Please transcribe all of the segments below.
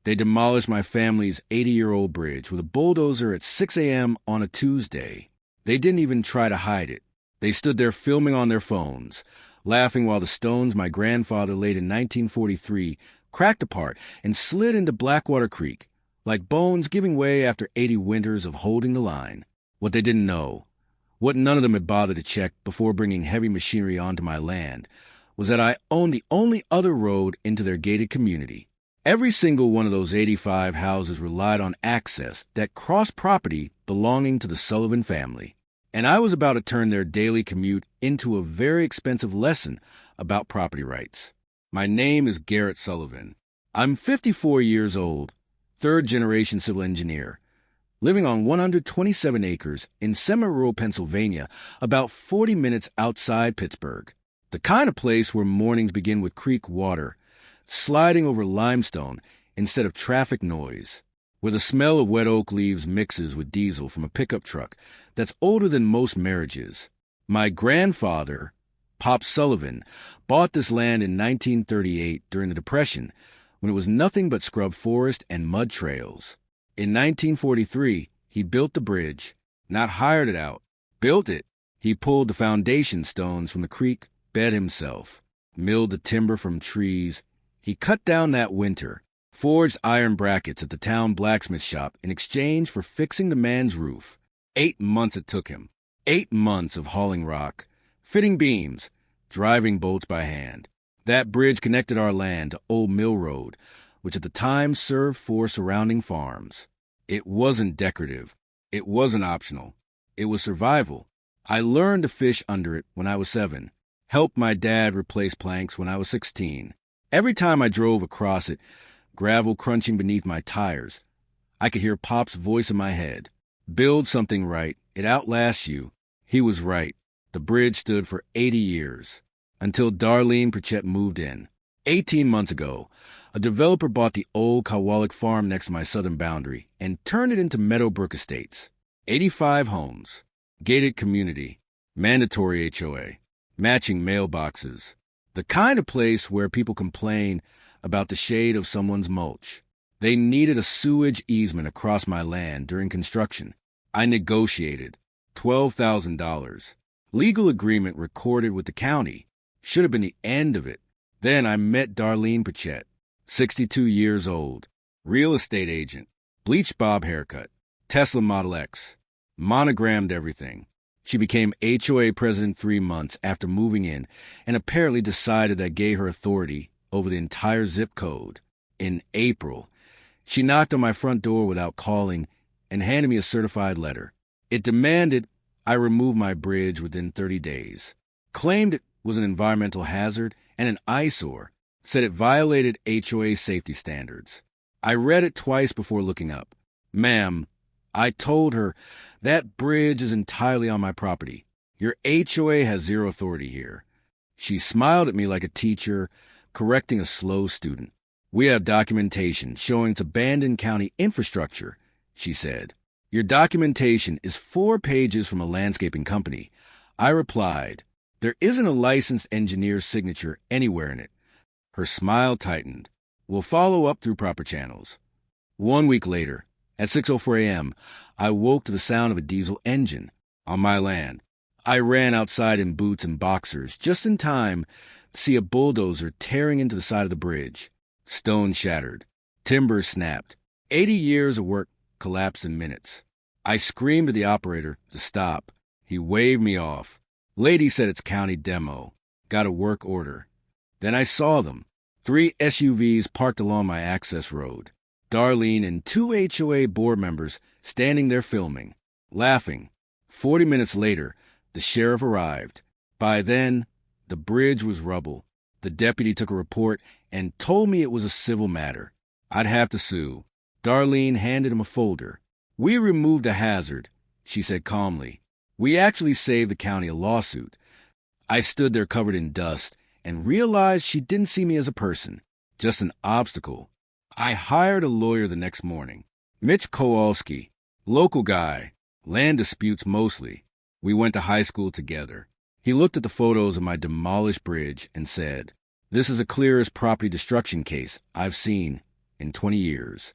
They demolished my family's 80-year-old bridge with a bulldozer at 6 a.m. on a Tuesday. They didn't even try to hide it. They stood there filming on their phones, laughing while the stones my grandfather laid in 1943 cracked apart and slid into Blackwater Creek, like bones giving way after 80 winters of holding the line. What they didn't know, what none of them had bothered to check before bringing heavy machinery onto my land, was that I owned the only other road into their gated community. Every single one of those 85 houses relied on access that crossed property belonging to the Sullivan family. And I was about to turn their daily commute into a very expensive lesson about property rights. My name is Garrett Sullivan. I'm 54 years old, third-generation civil engineer, living on 127 acres in semi-rural Pennsylvania, about 40 minutes outside Pittsburgh. The kind of place where mornings begin with creek water, sliding over limestone instead of traffic noise, where the smell of wet oak leaves mixes with diesel from a pickup truck that's older than most marriages. My grandfather, Pop Sullivan, bought this land in 1938 during the Depression, when it was nothing but scrub forest and mud trails. In 1943, he built the bridge, not hired it out, built it. He pulled the foundation stones from the creek bed himself, milled the timber from trees. He cut down that winter, forged iron brackets at the town blacksmith shop in exchange for fixing the man's roof. 8 months it took him. 8 months of hauling rock, fitting beams, driving bolts by hand. That bridge connected our land to Old Mill Road, which at the time served 4 surrounding farms. It wasn't decorative. It wasn't optional. It was survival. I learned to fish under it when I was 7, helped my dad replace planks when I was 16. Every time I drove across it, gravel crunching beneath my tires, I could hear Pop's voice in my head. Build something right. It outlasts you. He was right. The bridge stood for 80 years, until Darlene Pritchett moved in. 18 months ago, a developer bought the old Kowalik farm next to my southern boundary and turned it into Meadowbrook Estates. 85 homes, gated community, mandatory HOA, matching mailboxes. The kind of place where people complain about the shade of someone's mulch. They needed a sewage easement across my land during construction. I negotiated $12,000. Legal agreement recorded with the county. Should have been the end of it. Then I met Darlene Pritchett, 62 years old, real estate agent, bleach bob haircut, Tesla Model X, monogrammed everything. She became HOA president 3 months after moving in and apparently decided that gave her authority over the entire zip code. In April, she knocked on my front door without calling and handed me a certified letter. It demanded I remove my bridge within 30 days, claimed it was an environmental hazard and an eyesore, said it violated HOA safety standards. I read it twice before looking up. Ma'am, I told her, that bridge is entirely on my property. Your HOA has zero authority here. She smiled at me like a teacher correcting a slow student. We have documentation showing it's abandoned county infrastructure, she said. Your documentation is 4 pages from a landscaping company. I replied, there isn't a licensed engineer's signature anywhere in it. Her smile tightened. We'll follow up through proper channels. 1 week later, at 6:04 a.m., I woke to the sound of a diesel engine on my land. I ran outside in boots and boxers just in time to see a bulldozer tearing into the side of the bridge. Stone shattered. Timber snapped. 80 years of work collapsed in minutes. I screamed at the operator to stop. He waved me off. Lady said it's county demo. Got a work order. Then I saw them. 3 SUVs parked along my access road. Darlene and 2 HOA board members standing there filming, laughing. 40 minutes later, the sheriff arrived. By then, the bridge was rubble. The deputy took a report and told me it was a civil matter. I'd have to sue. Darlene handed him a folder. We removed a hazard, she said calmly. We actually saved the county a lawsuit. I stood there covered in dust and realized she didn't see me as a person, just an obstacle. I hired a lawyer the next morning. Mitch Kowalski, local guy, land disputes mostly. We went to high school together. He looked at the photos of my demolished bridge and said, this is the clearest property destruction case I've seen in 20 years.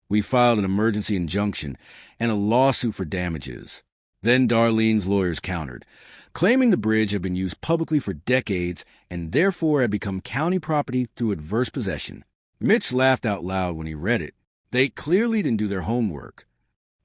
We filed an emergency injunction and a lawsuit for damages. Then Darlene's lawyers countered, claiming the bridge had been used publicly for decades and therefore had become county property through adverse possession. Mitch laughed out loud when he read it. They clearly didn't do their homework.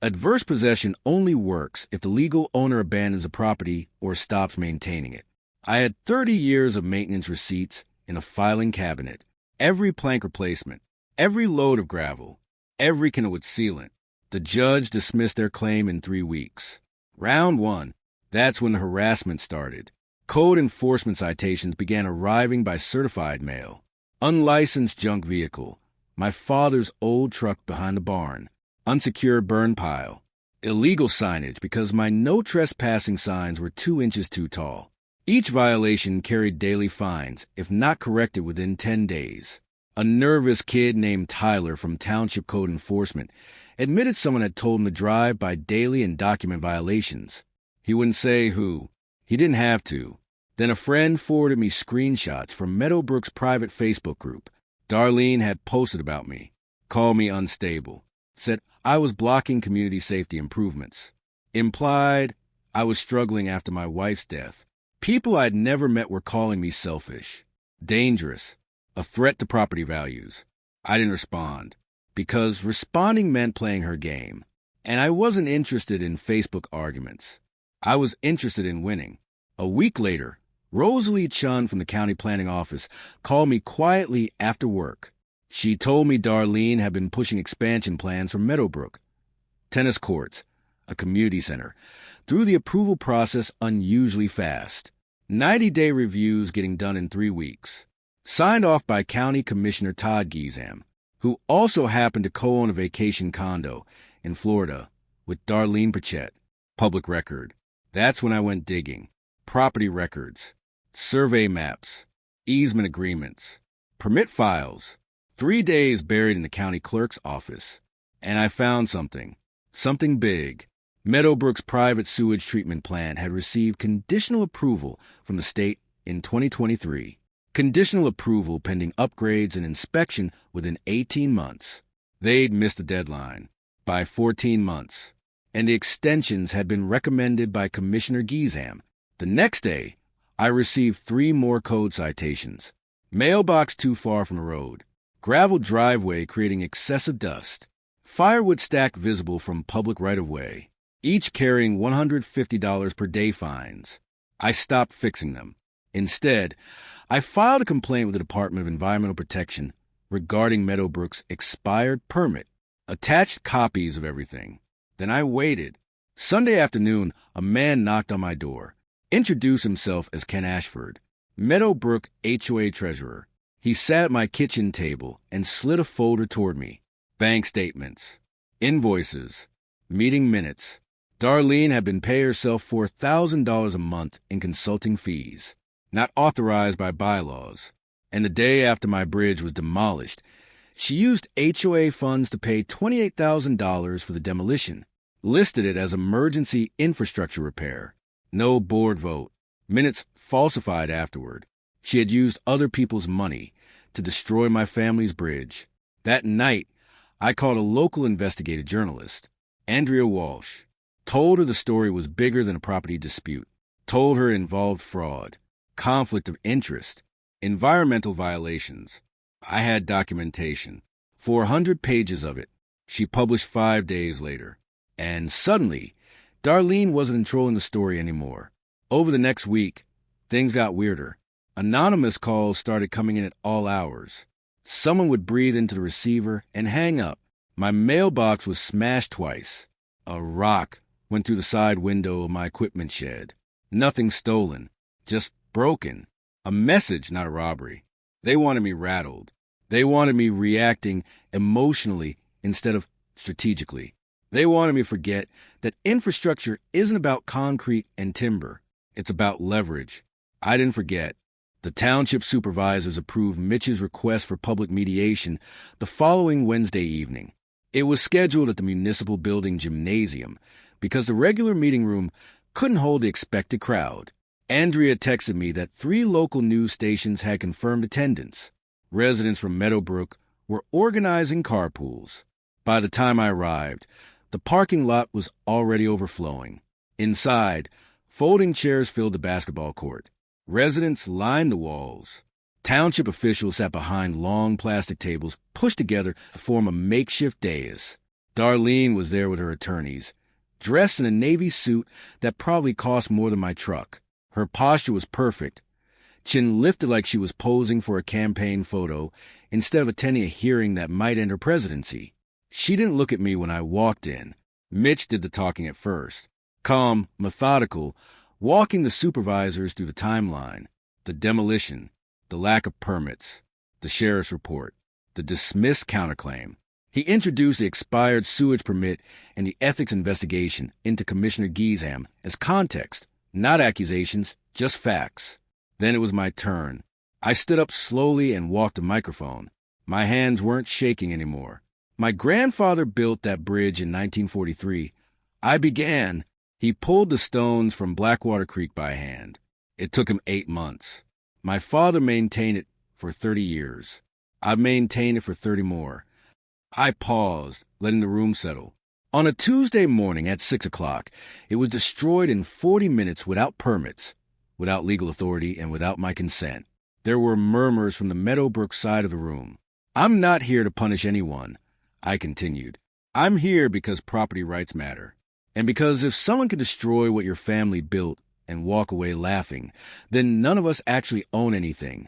Adverse possession only works if the legal owner abandons a property or stops maintaining it. I had 30 years of maintenance receipts in a filing cabinet, every plank replacement, every load of gravel, every Kennewood sealant. The judge dismissed their claim in 3 weeks. Round 1. That's when the harassment started. Code enforcement citations began arriving by certified mail. Unlicensed junk vehicle. My father's old truck behind the barn. Unsecured burn pile. Illegal signage because my no trespassing signs were 2 inches too tall. Each violation carried daily fines, if not corrected within 10 days. A nervous kid named Tyler from Township Code Enforcement admitted someone had told him to drive by daily and document violations. He wouldn't say who. He didn't have to. Then a friend forwarded me screenshots from Meadowbrook's private Facebook group. Darlene had posted about me, called me unstable, said I was blocking community safety improvements, implied I was struggling after my wife's death. People I'd never met were calling me selfish, dangerous, a threat to property values. I didn't respond, because responding meant playing her game, and I wasn't interested in Facebook arguments. I was interested in winning. A week later, Rosalie Chun from the county planning office called me quietly after work. She told me Darlene had been pushing expansion plans for Meadowbrook, tennis courts, a community center, through the approval process unusually fast. 90-day reviews getting done in 3 weeks. Signed off by County Commissioner Todd Giesam, who also happened to co-own a vacation condo in Florida with Darlene Pritchett. Public record. That's when I went digging. Property records, survey maps, easement agreements, permit files. 3 days buried in the county clerk's office. And I found something big. Meadowbrook's private sewage treatment plant had received conditional approval from the state in 2023. Conditional approval pending upgrades and inspection within 18 months. They'd missed the deadline by 14 months, and the extensions had been recommended by Commissioner Giesam. The next day, I received 3 more code citations. Mailbox too far from the road. Gravel driveway creating excessive dust. Firewood stack visible from public right-of-way. Each carrying $150 per day fines. I stopped fixing them. Instead, I filed a complaint with the Department of Environmental Protection regarding Meadowbrook's expired permit, attached copies of everything. Then I waited. Sunday afternoon, a man knocked on my door, introduced himself as Ken Ashford, Meadowbrook HOA treasurer. He sat at my kitchen table and slid a folder toward me. Bank statements, invoices, meeting minutes. Darlene had been paying herself $4,000 a month in consulting fees, not authorized by bylaws. And the day after my bridge was demolished, she used HOA funds to pay $28,000 for the demolition, listed it as emergency infrastructure repair. No board vote. Minutes falsified afterward. She had used other people's money to destroy my family's bridge. That night, I called a local investigative journalist, Andrea Walsh, told her the story was bigger than a property dispute, told her it involved fraud, conflict of interest, environmental violations. I had documentation, 400 pages of it. She published 5 days later. And suddenly, Darlene wasn't controlling the story anymore. Over the next week, things got weirder. Anonymous calls started coming in at all hours. Someone would breathe into the receiver and hang up. My mailbox was smashed twice. A rock went through the side window of my equipment shed. Nothing stolen, just broken. A message, not a robbery. They wanted me rattled. They wanted me reacting emotionally instead of strategically. They wanted me to forget that infrastructure isn't about concrete and timber. It's about leverage. I didn't forget. The township supervisors approved Mitch's request for public mediation the following Wednesday evening. It was scheduled at the municipal building gymnasium because the regular meeting room couldn't hold the expected crowd. Andrea texted me that 3 local news stations had confirmed attendance. Residents from Meadowbrook were organizing carpools. By the time I arrived, the parking lot was already overflowing. Inside, folding chairs filled the basketball court. Residents lined the walls. Township officials sat behind long plastic tables pushed together to form a makeshift dais. Darlene was there with her attorneys, dressed in a navy suit that probably cost more than my truck. Her posture was perfect, chin lifted like she was posing for a campaign photo instead of attending a hearing that might end her presidency. She didn't look at me when I walked in. Mitch did the talking at first, calm, methodical, walking the supervisors through the timeline, the demolition, the lack of permits, the sheriff's report, the dismissed counterclaim. He introduced the expired sewage permit and the ethics investigation into Commissioner Geesham as context, not accusations, just facts. Then it was my turn. I stood up slowly and walked the microphone. My hands weren't shaking anymore. My grandfather built that bridge in 1943. I began. He pulled the stones from Blackwater Creek by hand. It took him 8 months. My father maintained it for 30 years. I've maintained it for 30 more. I paused, letting the room settle. On a Tuesday morning at 6 o'clock, it was destroyed in 40 minutes without permits, without legal authority, and without my consent. There were murmurs from the Meadowbrook side of the room. I'm not here to punish anyone, I continued. I'm here because property rights matter. And because if someone can destroy what your family built and walk away laughing, then none of us actually own anything.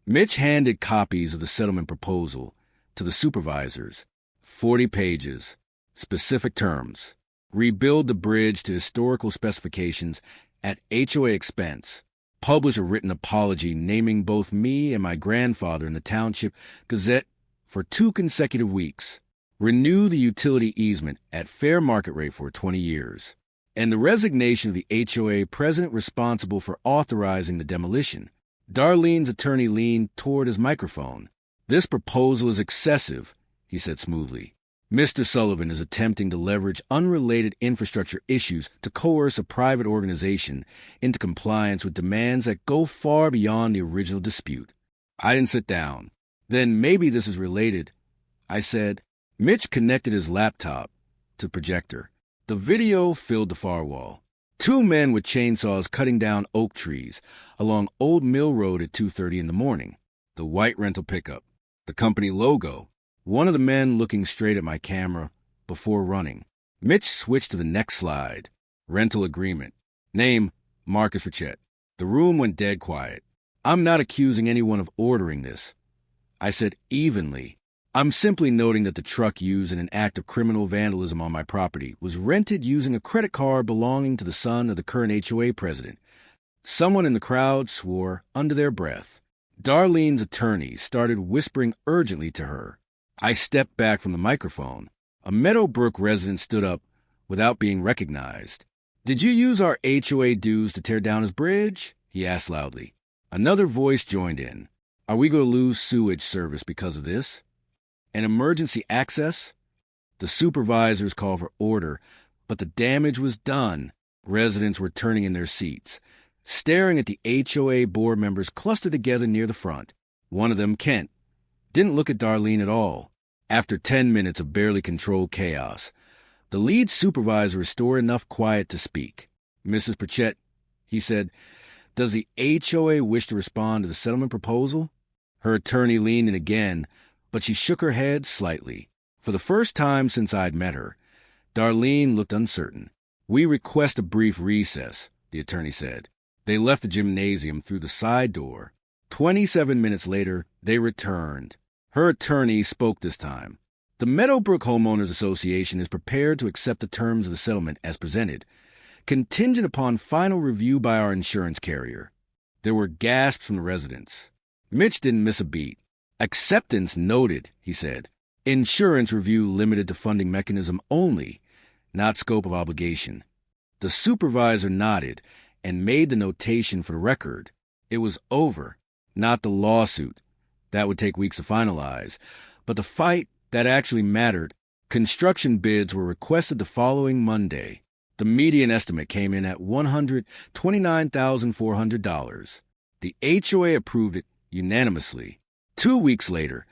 Mitch handed copies of the settlement proposal to the supervisors. 40 pages. Specific terms. Rebuild the bridge to historical specifications at HOA expense. Publish a written apology naming both me and my grandfather in the Township Gazette for 2 consecutive weeks. Renew the utility easement at fair market rate for 20 years. And the resignation of the HOA president responsible for authorizing the demolition. Darlene's attorney leaned toward his microphone. This proposal is excessive, he said smoothly. Mr. Sullivan is attempting to leverage unrelated infrastructure issues to coerce a private organization into compliance with demands that go far beyond the original dispute. I didn't sit down. Then maybe this is related, I said. Mitch connected his laptop to the projector. The video filled the far wall. 2 men with chainsaws cutting down oak trees along Old Mill Road at 2:30 in the morning. The white rental pickup. The company logo. One of the men looking straight at my camera before running. Mitch switched to the next slide. Rental agreement. Name, Marcus Richette. The room went dead quiet. I'm not accusing anyone of ordering this. I said evenly. I'm simply noting that the truck used in an act of criminal vandalism on my property was rented using a credit card belonging to the son of the current HOA president. Someone in the crowd swore under their breath. Darlene's attorney started whispering urgently to her. I stepped back from the microphone. A Meadowbrook resident stood up without being recognized. Did you use our HOA dues to tear down his bridge? He asked loudly. Another voice joined in. Are we going to lose sewage service because of this? An emergency access? The supervisors called for order, but the damage was done. Residents were turning in their seats, staring at the HOA board members clustered together near the front. One of them, Kent, didn't look at Darlene at all. After 10 minutes of barely controlled chaos, the lead supervisor restored enough quiet to speak. Mrs. Pritchett, he said, does the HOA wish to respond to the settlement proposal? Her attorney leaned in again, but she shook her head slightly. For the first time since I'd met her, Darlene looked uncertain. We request a brief recess, the attorney said. They left the gymnasium through the side door. 27 minutes later, they returned. Her attorney spoke this time. The Meadowbrook Homeowners Association is prepared to accept the terms of the settlement as presented, contingent upon final review by our insurance carrier. There were gasps from the residents. Mitch didn't miss a beat. Acceptance noted, he said. Insurance review limited to funding mechanism only, not scope of obligation. The supervisor nodded and made the notation for the record. It was over, not the lawsuit. That would take weeks to finalize. But the fight that actually mattered. Construction bids were requested the following Monday. The median estimate came in at $129,400. The HOA approved it unanimously. 2 weeks later,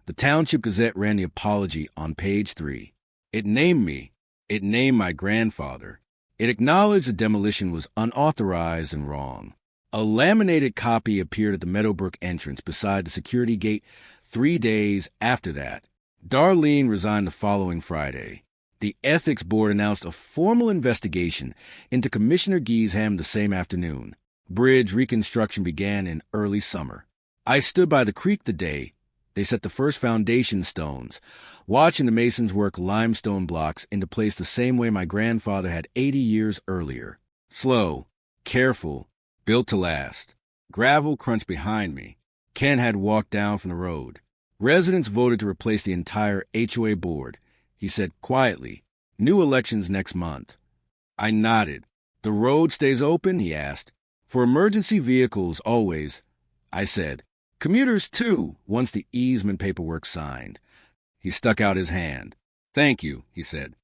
The Township Gazette ran the apology on page 3. It named me. It named my grandfather. It acknowledged the demolition was unauthorized and wrong. A laminated copy appeared at the Meadowbrook entrance beside the security gate 3 days after that. Darlene resigned the following Friday. The Ethics Board announced a formal investigation into Commissioner Geesham the same afternoon. Bridge reconstruction began in early summer. I stood by the creek the day they set the first foundation stones, watching the masons work limestone blocks into place the same way my grandfather had 80 years earlier. Slow, careful, built to last. Gravel crunched behind me. Ken had walked down from the road. Residents voted to replace the entire HOA board. He said quietly, "New elections next month." I nodded. "The road stays open?" he asked. "For emergency vehicles, always." I said, "Commuters, too," once the easement paperwork signed. He stuck out his hand. "Thank you," he said.